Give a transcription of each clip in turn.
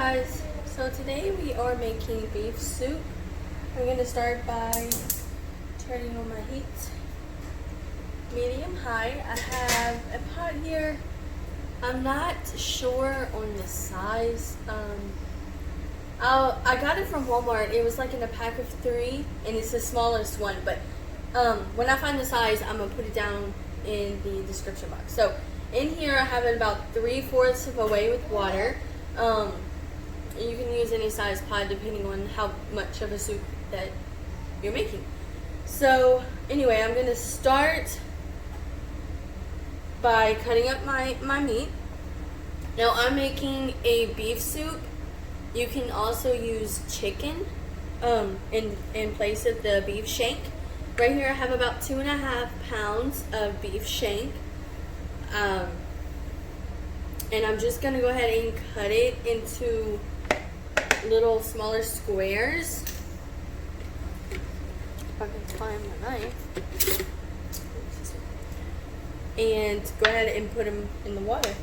guys, so today we are making beef soup. I'm going to start by turning on my heat medium high. I have a pot here. I'm not sure on the size. I got it from Walmart. It was like in a pack of 3 and it's the smallest one, but when I find the size, I'm going to put it down in the description box. So in here I have it about 3/4 of a way with water. You can use any size pot depending on how much of a soup that you're making. So anyway, I'm going to start by cutting up my meat. Now I'm making a beef soup. You can also use chicken in place of the beef shank. Right here I have about 2.5 pounds of beef shank. And I'm just going to go ahead and cut it into little smaller squares. If I can find my knife. And go ahead and put them in the water.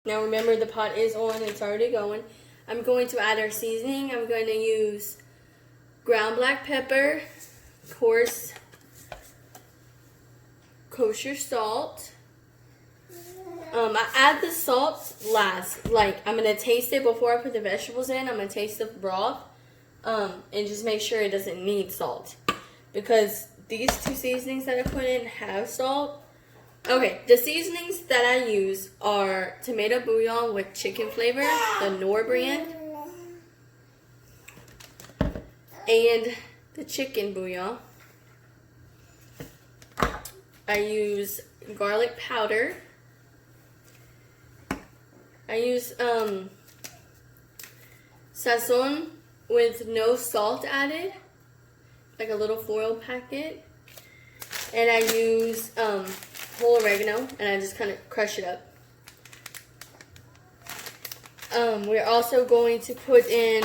Now remember, the pot is on, it's already going. I'm going to add our seasoning. I'm going to use ground black pepper, coarse kosher salt. I add the salt last. Like, I'm going to taste it before I put the vegetables in. I'm going to taste the broth and just make sure it doesn't need salt. Because these 2 seasonings that I put in have salt. Okay, the seasonings that I use are tomato bouillon with chicken flavor, the Knorr brand, and the chicken bouillon. I use garlic powder. I use Sazon with no salt added, like a little foil packet, and I use whole oregano, and I just kind of crush it up. We're also going to put in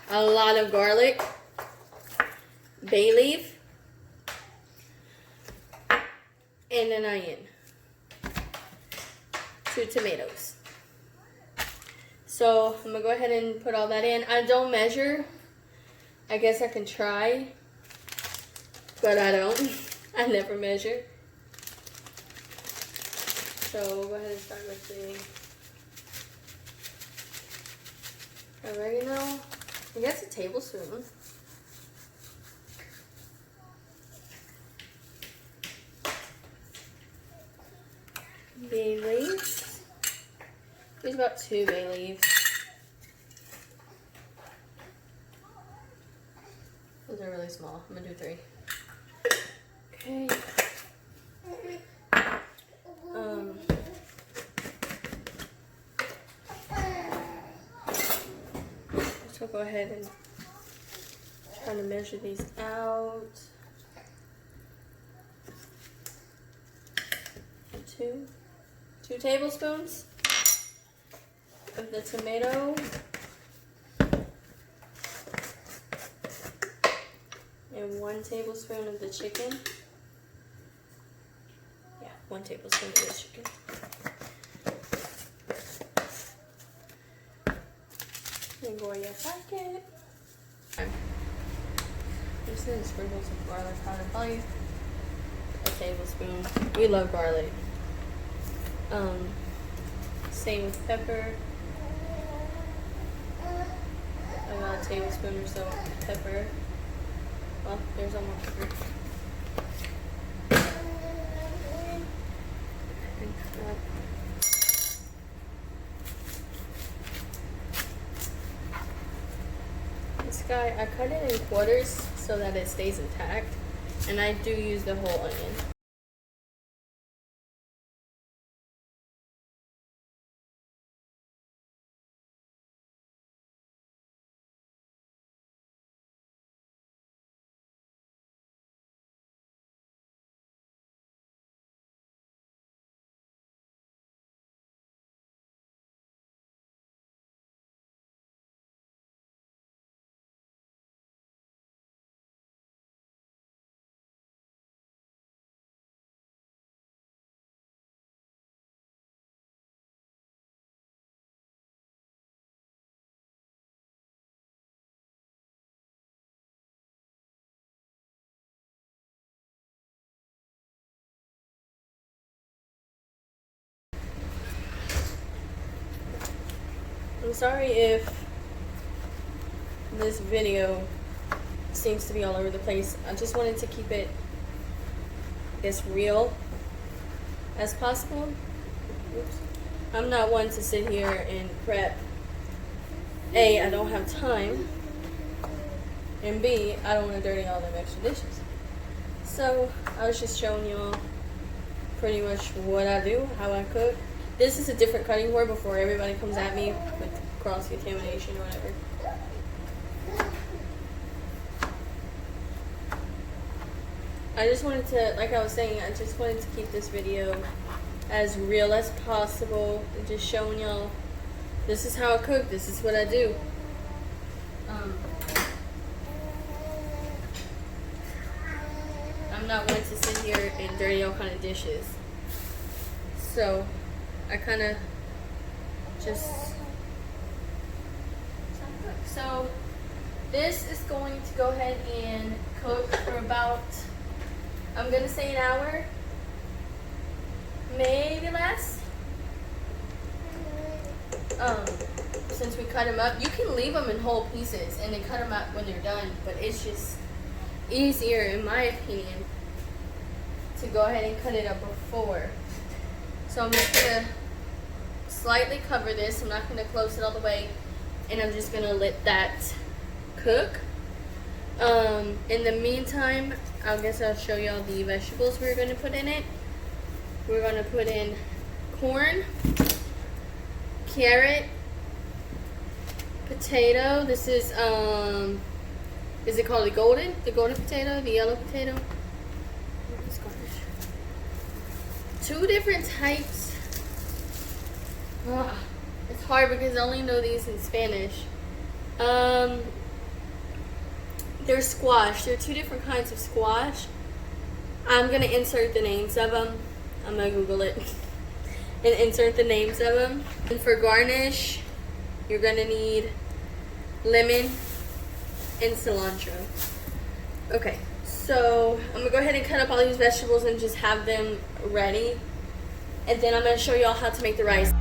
a lot of garlic, bay leaf, and an onion, 2 tomatoes. So I'm gonna go ahead and put all that in. I don't measure. I guess I can try, but I don't. I never measure. So we'll go ahead and start with the oregano. I guess a tablespoon. Bay leaves. Use about 2 bay leaves. Those are really small. I'm gonna do 3. Okay. So go ahead and try to measure these out. 2 tablespoons of the tomato and 1 tablespoon of the chicken. Yeah, 1 tablespoon of the chicken. And Goya packet. I'm just gonna sprinkle some garlic powder, probably a tablespoon. We love garlic. Same with pepper. About a tablespoon or so of pepper. Well, there's all my pepper. This guy, I cut it in quarters so that it stays intact, and I do use the whole onion. I'm sorry if this video seems to be all over the place. I just wanted to keep it as real as possible. Oops. I'm not one to sit here and prep. A, I don't have time, and B, I don't want to dirty all them extra dishes. So I was just showing y'all pretty much what I do, how I cook. This is a different cutting board before everybody comes at me with cross-contamination or whatever. I just wanted to, like I was saying, I just wanted to keep this video as real as possible and just showing y'all this is how I cook, this is what I do. I'm not one to sit here and dirty all kind of dishes. So I kind of just so this is going to go ahead and cook for about, I'm gonna say an hour, maybe less. Since we cut them up, you can leave them in whole pieces and then cut them up when they're done, but it's just easier, in my opinion, to go ahead and cut it up before. So I'm just gonna slightly cover this. I'm not gonna close it all the way, and I'm just gonna let that cook. In the meantime, I guess I'll show y'all the vegetables we're gonna put in it. We're gonna put in corn, carrot, potato. This is it called the golden potato, the yellow potato? Let's garnish. 2 different types. It's hard because I only know these in Spanish. They're squash. There are 2 different kinds of squash. I'm gonna insert the names of them. I'm gonna Google it and insert the names of them. And for garnish, You're gonna need lemon and cilantro. Okay, so I'm gonna go ahead and cut up all these vegetables and just have them ready. And then I'm gonna show y'all how to make the rice.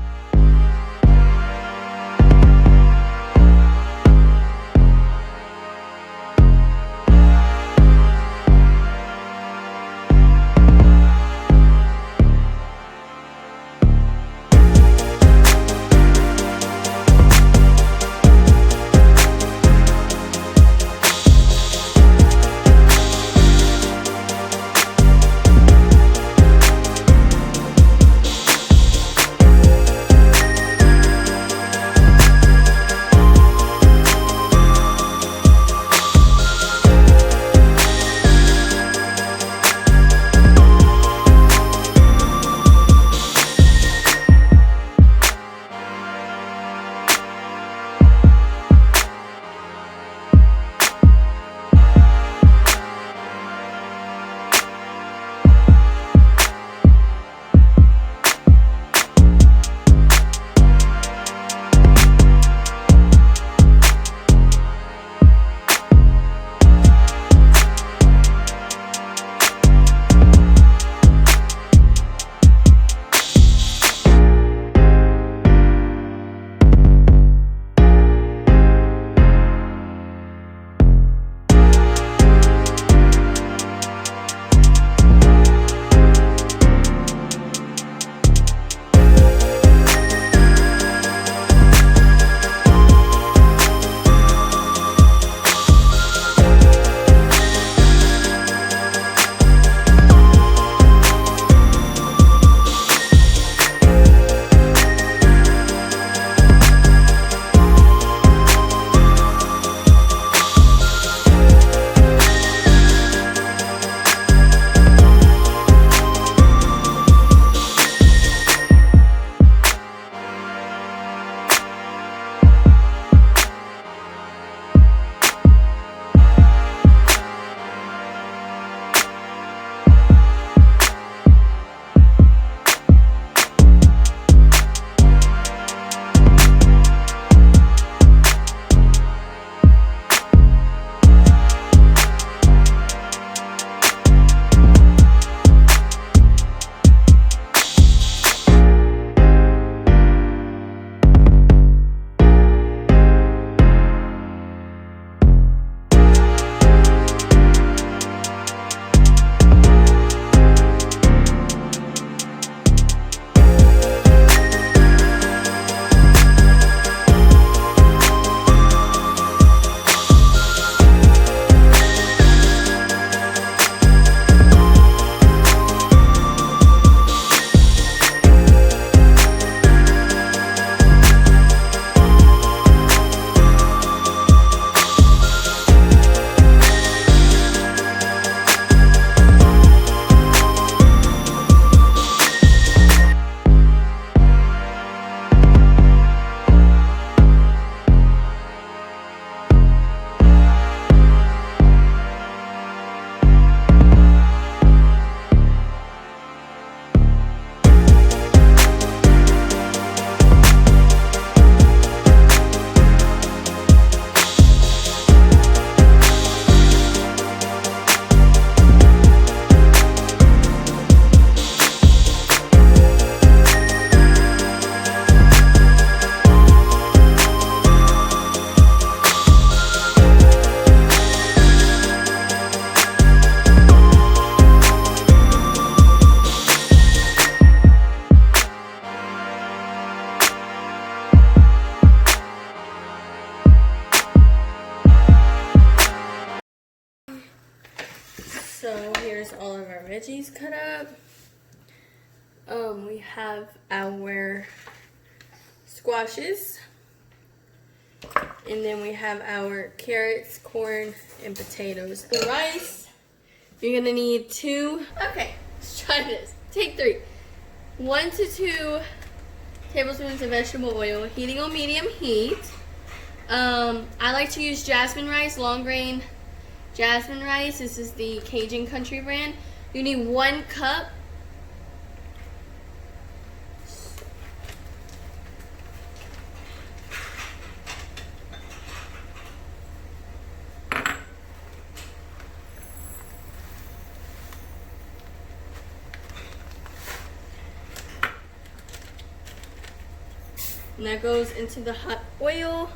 So here's all of our veggies cut up. We have our squashes. And then we have our carrots, corn, and potatoes. The rice, you're gonna need okay, let's try this. Take 3. 1 to 2 tablespoons of vegetable oil, heating on medium heat. I like to use jasmine rice, long grain jasmine rice. This is the Cajun Country brand. You need 1 cup. And that goes into the hot oil.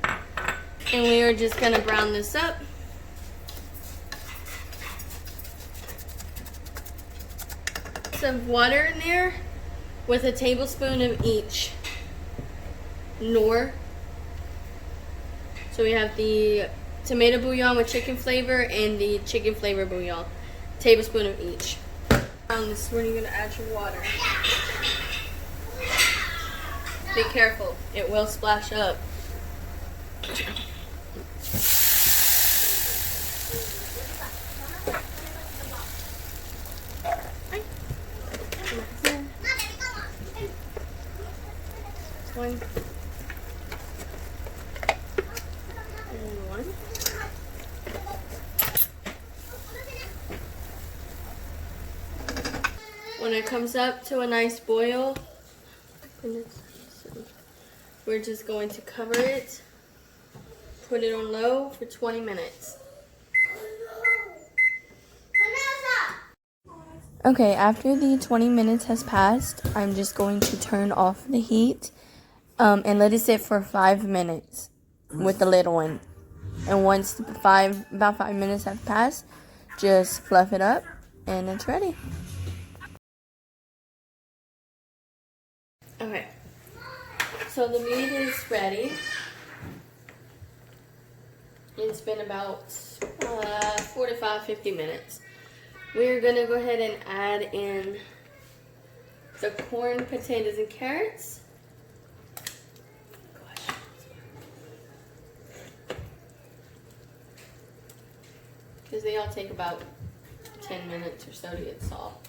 And we are just gonna brown this up. Some water in there with a tablespoon of each Knorr. So we have the tomato bouillon with chicken flavor and the chicken flavor bouillon. Tablespoon of each. This is when you're gonna add your water. Be careful, it will splash up. One. And one. When it comes up to a nice boil, we're just going to cover it, put it on low for 20 minutes. Okay, after the 20 minutes has passed, I'm just going to turn off the heat and let it sit for 5 minutes with the lid on. And once about 5 minutes have passed, just fluff it up and it's ready. Okay, so the meat is ready. It's been about 45-50 minutes. We're gonna go ahead and add in the corn, potatoes, and carrots. Because they all take about 10 minutes or so to get soft.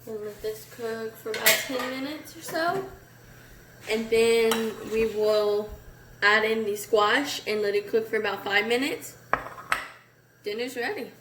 We'll let this cook for about 10 minutes or so. And then we will add in the squash and let it cook for about 5 minutes. Dinner's ready.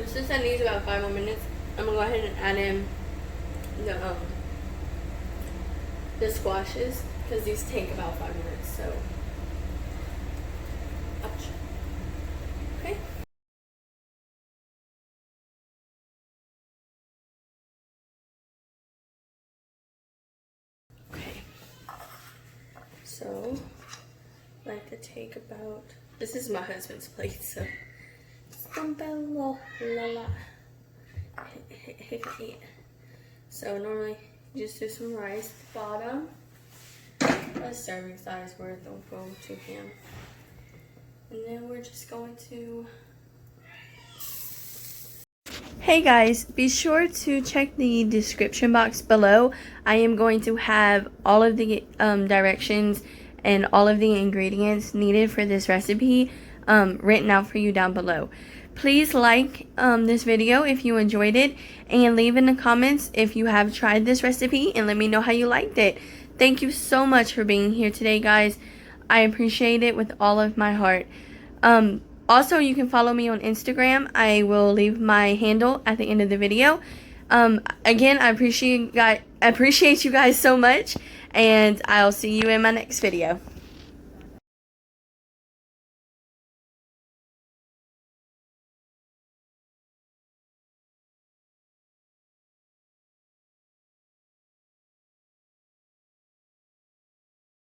Since that needs about 5 more minutes, I'm gonna go ahead and add in the squashes because these take about 5 minutes. So, ouch. Okay. Okay. So, I like to take about. This is my husband's plate, so. So normally you just do some rice at the bottom. A serving size worth, don't go too ham. And then we're just going to. Hey guys, be sure to check the description box below. I am going to have all of the directions and all of the ingredients needed for this recipe written out for you down below. Please like this video if you enjoyed it, and leave in the comments if you have tried this recipe and let me know how you liked it. Thank you so much for being here today, guys. I appreciate it with all of my heart. Also, you can follow me on Instagram. I will leave my handle at the end of the video. Again, I appreciate you guys so much, and I'll see you in my next video.